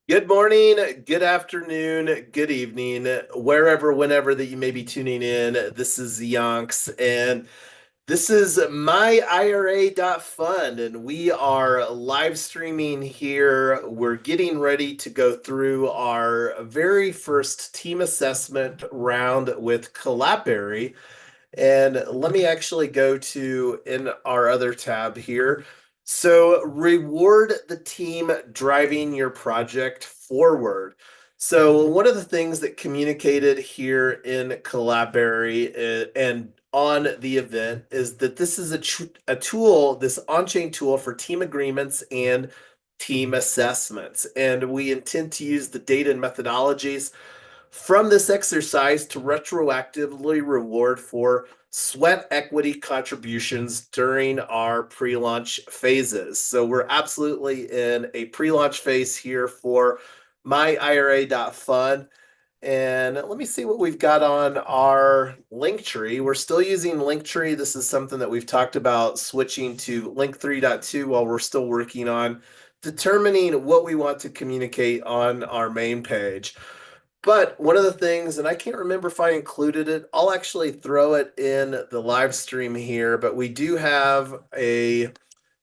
Good morning, good afternoon, good evening, wherever, whenever that you may be tuning in. This is Yonks, and this is myIRA.fund, and we are live streaming here. We're getting ready to go through our very first team assessment round with Collabberry. And let me actually go to in our other tab here. So reward the team driving your project forward. So one of the things that communicated here in Collabberry and on the event is that this is a tool, this on-chain tool for team agreements and team assessments. And we intend to use the data and methodologies from this exercise to retroactively reward for sweat equity contributions during our pre-launch phases. So we're absolutely in a pre-launch phase here for myIRA.fund. And let me see what we've got on our Linktree. We're still using Linktree. This is something that we've talked about switching to Link 3.2 while we're still working on determining what we want to communicate on our main page. But one of the things, and I can't remember if I included it, I'll actually throw it in the live stream here, but we do have a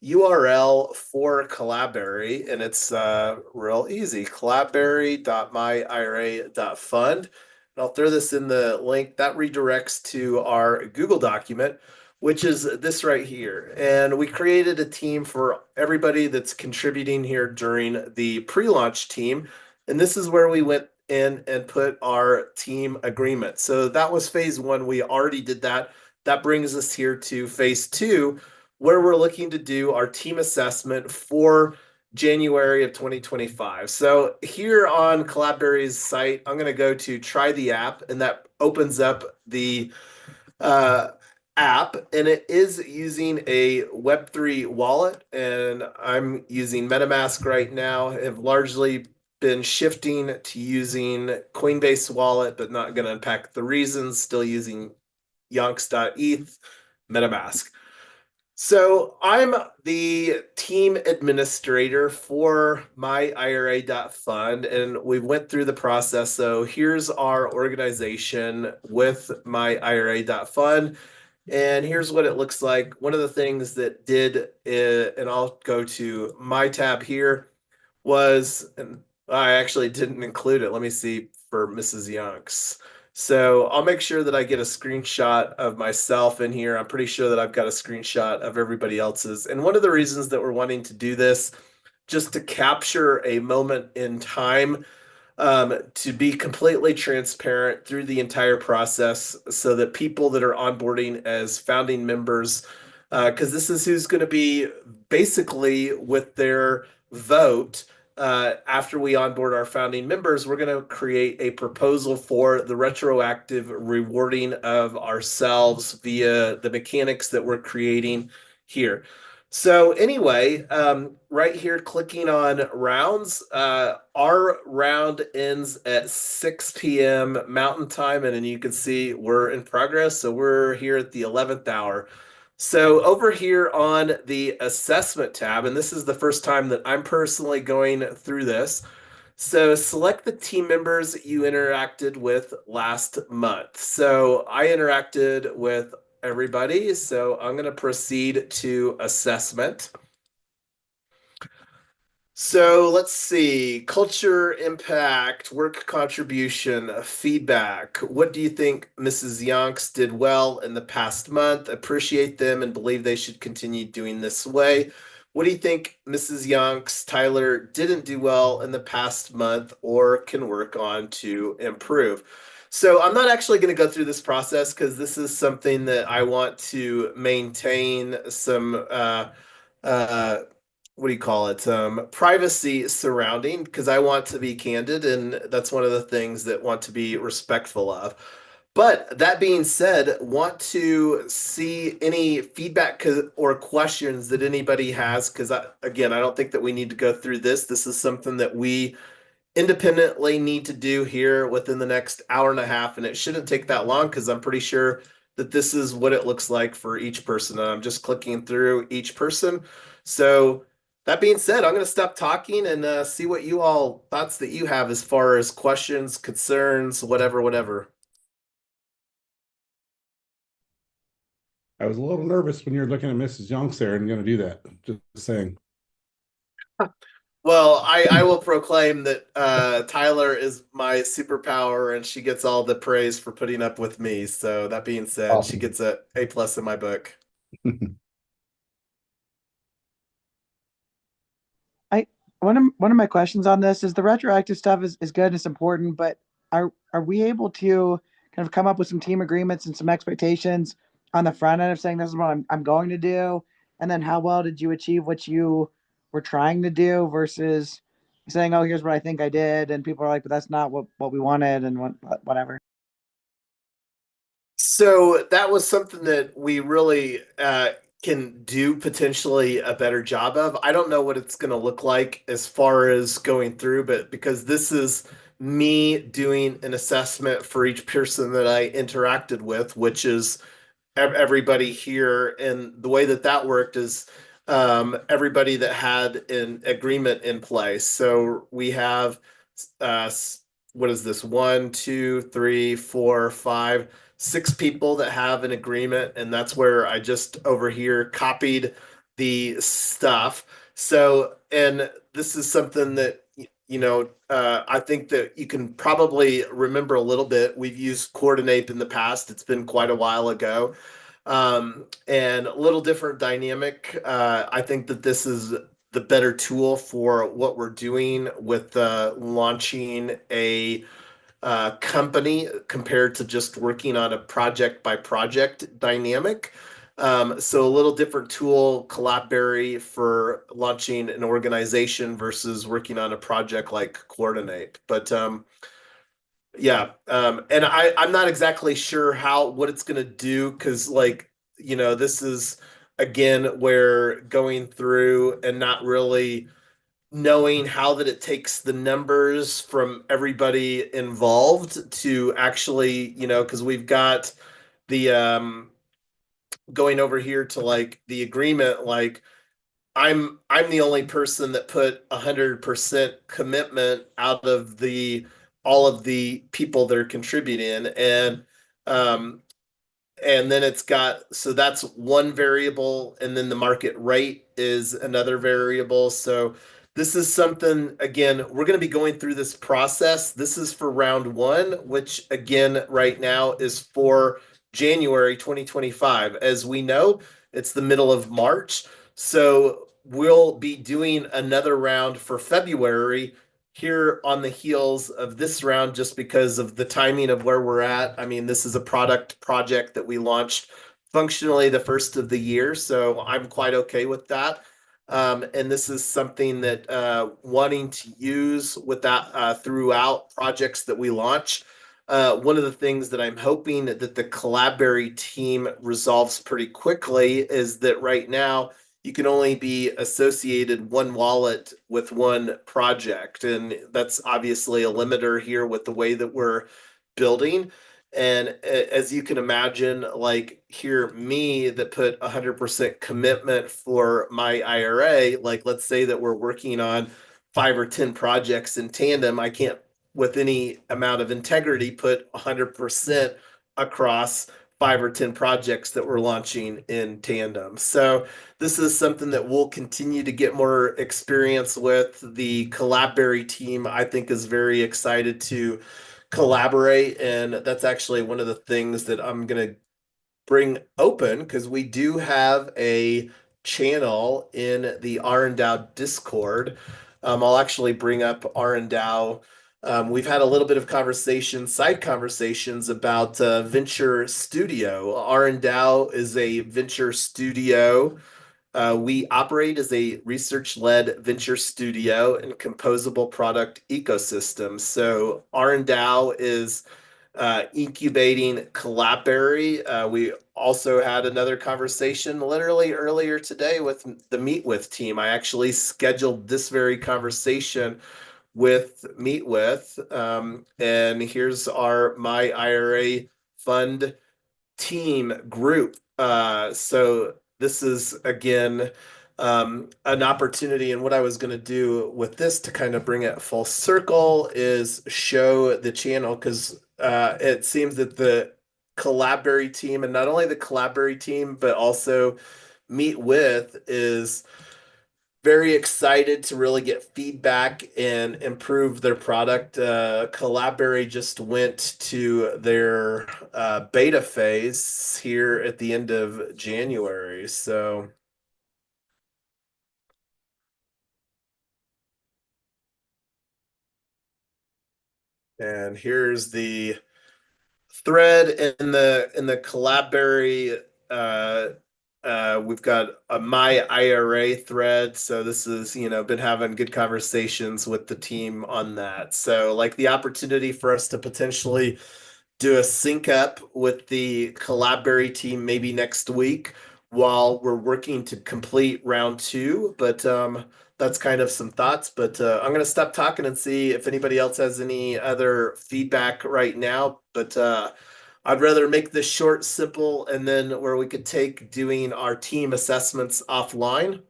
URL for Collabberry, and it's real easy, collabberry.myira.fund. And I'll throw this in the link. That redirects to our Google document, which is this right here. And we created a team for everybody that's contributing here during the pre-launch team. And this is where we went in and put our team agreement. So that was phase one. We already did that. That brings us here to phase two, where we're looking to do our team assessment for January of 2025. So here on Collabberry's site, I'm going to go to try the app, and that opens up the uh, app, and it is using a Web3 wallet, and I'm using MetaMask right now. Have largely been shifting to using Coinbase wallet, but not going to unpack the reasons. Still using Yonks.eth, MetaMask. So I'm the team administrator for myIRA.fund, and we went through the process. So here's our organization with myIRA.fund, and here's what it looks like. One of the things that did, and I'll go to my tab here, was, and I actually didn't include it. Let me see for Mrs. Yonks. So I'll make sure that I get a screenshot of myself in here. I'm pretty sure that I've got a screenshot of everybody else's. And one of the reasons that we're wanting to do this, just to capture a moment in time, to be completely transparent through the entire process so that people that are onboarding as founding members, because this is who's going to be basically with their vote after we onboard our founding members, we're going to create a proposal for the retroactive rewarding of ourselves via the mechanics that we're creating here. So anyway, right here, clicking on rounds, our round ends at 6 p.m. Mountain Time, and then you can see we're in progress. So we're here at the 11th hour. So over here on the assessment tab, and this is the first time that I'm personally going through this. So select the team members you interacted with last month. So I interacted with everybody. So I'm going to proceed to assessment. So let's see, culture, impact, work contribution, feedback. What do you think Mrs. Yonks did well in the past month? Appreciate them and believe they should continue doing this way. What do you think Mrs. Yonks, Tyler, didn't do well in the past month or can work on to improve? So I'm not actually going to go through this process because this is something that I want to maintain some uh, what do you call it? Privacy surrounding, because I want to be candid, and that's one of the things that want to be respectful of. But that being said, want to see any feedback or questions that anybody has, because again, I don't think that we need to go through this. This is something that we independently need to do here within the next hour and a half, and it shouldn't take that long because I'm pretty sure that this is what it looks like for each person. And I'm just clicking through each person. So That being said, I'm going to stop talking and see what you all thoughts that you have as far as questions, concerns, whatever, whatever. I was a little nervous when you're looking at Mrs. Youngs there and going to do that. Just saying. Well, I will proclaim that Tyler is my superpower, and she gets all the praise for putting up with me. So that being said, she Awesome. gets a A+ in my book. I one of my questions on this is the retroactive stuff is good and it's important, but are we able to kind of come up with some team agreements and some expectations on the front end of saying this is what I'm going to do, and then how well did you achieve what you were trying to do versus saying, oh, here's what I think I did, and people are like, but that's not what we wanted, and whatever. So that was something that we really can do potentially a better job of. I don't know what it's going to look like as far as going through, but because this is me doing an assessment for each person that I interacted with, which is everybody here. And the way that that worked is everybody that had an agreement in place. So we have, uh, what is this? One, two, three, four, five, six people that have an agreement. And that's where I just over here copied the stuff. So, and this is something that, I think that you can probably remember a little bit. We've used Coordinate in the past. It's been quite a while ago, and a little different dynamic. I think that this is the better tool for what we're doing with launching a company compared to just working on a project by project dynamic. So a little different tool, Collabberry for launching an organization versus working on a project like Coordinate. But yeah, and I'm not exactly sure what it's gonna do because this is again where going through and not really knowing how that it takes the numbers from everybody involved to actually, because we've got the going over here to like the agreement, like I'm the only person that put 100% commitment out of the all of the people that are contributing, um and then it's got, so that's one variable, and then the market rate is another variable. So this is something, again, we're going to be going through this process. This is for round one, which again right now is for January 2025. As we know, it's the middle of March, so we'll be doing another round for February here on the heels of this round just because of the timing of where we're at. I mean, this is a product project that we launched functionally the first of the year, so I'm quite okay with that. And this is something that wanting to use with that throughout projects that we launch. One of the things that I'm hoping that the Collabberry team resolves pretty quickly is that right now you can only be associated one wallet with one project. And that's obviously a limiter here with the way that we're building. And as you can imagine, like here, me that put 100% commitment for my IRA, like let's say that we're working on 5 or 10 projects in tandem, I can't, with any amount of integrity, put 100% across 5 or 10 projects that we're launching in tandem. So this is something that we'll continue to get more experience with. The Collabberry team, I think, is very excited to collaborate, and that's actually one of the things that I'm going to bring open because we do have a channel in the RNDAO Discord. I'll actually bring up RNDAO. We've had a little bit of conversation, side conversations about Venture Studio. RNDAO is a venture studio. We operate as a research-led venture studio and composable product ecosystem. So RNDAO is incubating Collabberry. We also had another conversation literally earlier today with the Meet With team. I actually scheduled this very conversation with Meet With, and here's our myIRA.fund team group. So this is again an opportunity. And what I was going to do with this to kind of bring it full circle is show the channel, because it seems that the Collabberry team, and not only the Collabberry team, but also Meet With, is very excited to really get feedback and improve their product. Collabberry just went to their beta phase here at the end of January. So, and here's the thread in the Collabberry. We've got a myIRA thread. So this is, been having good conversations with the team on that. So like the opportunity for us to potentially do a sync up with the Collabberry team maybe next week while we're working to complete round two. But that's kind of some thoughts. But I'm going to stop talking and see if anybody else has any other feedback right now. But I'd rather make this short, simple, and then where we could take doing our team assessments offline.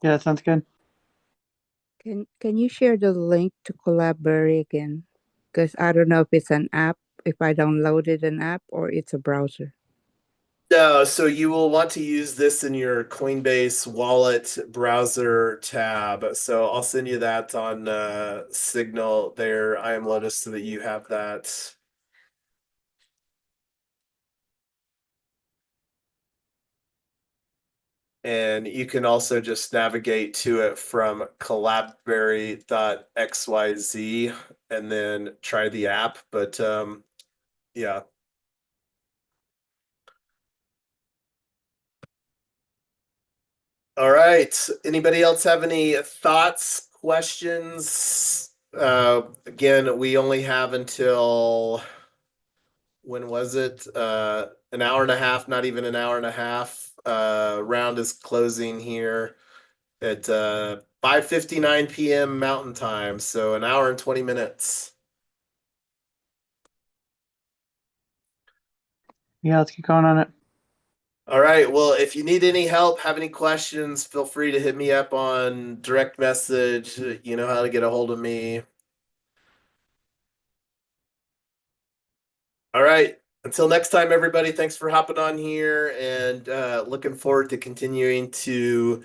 Yeah, that sounds good. Can you share the link to Collabberry again? Because I don't know if it's an app, if I downloaded an app, or it's a browser. No, so you will want to use this in your Coinbase wallet browser tab. So I'll send you that on Signal there, I am Lotus, so that you have that. And you can also just navigate to it from Collabberry.xyz and then try the app. But yeah. All right. Anybody else have any thoughts, questions? Again, we only have until, when was it? An hour and a half, not even an hour and a half. Round is closing here at 5:59 p.m. Mountain Time, so an hour and 20 minutes. Yeah, let's keep going on it. All right. Well, if you need any help, have any questions, feel free to hit me up on direct message. You know how to get a hold of me. All right. Until next time, everybody, thanks for hopping on here, and looking forward to continuing to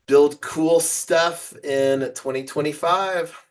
build cool stuff in 2025.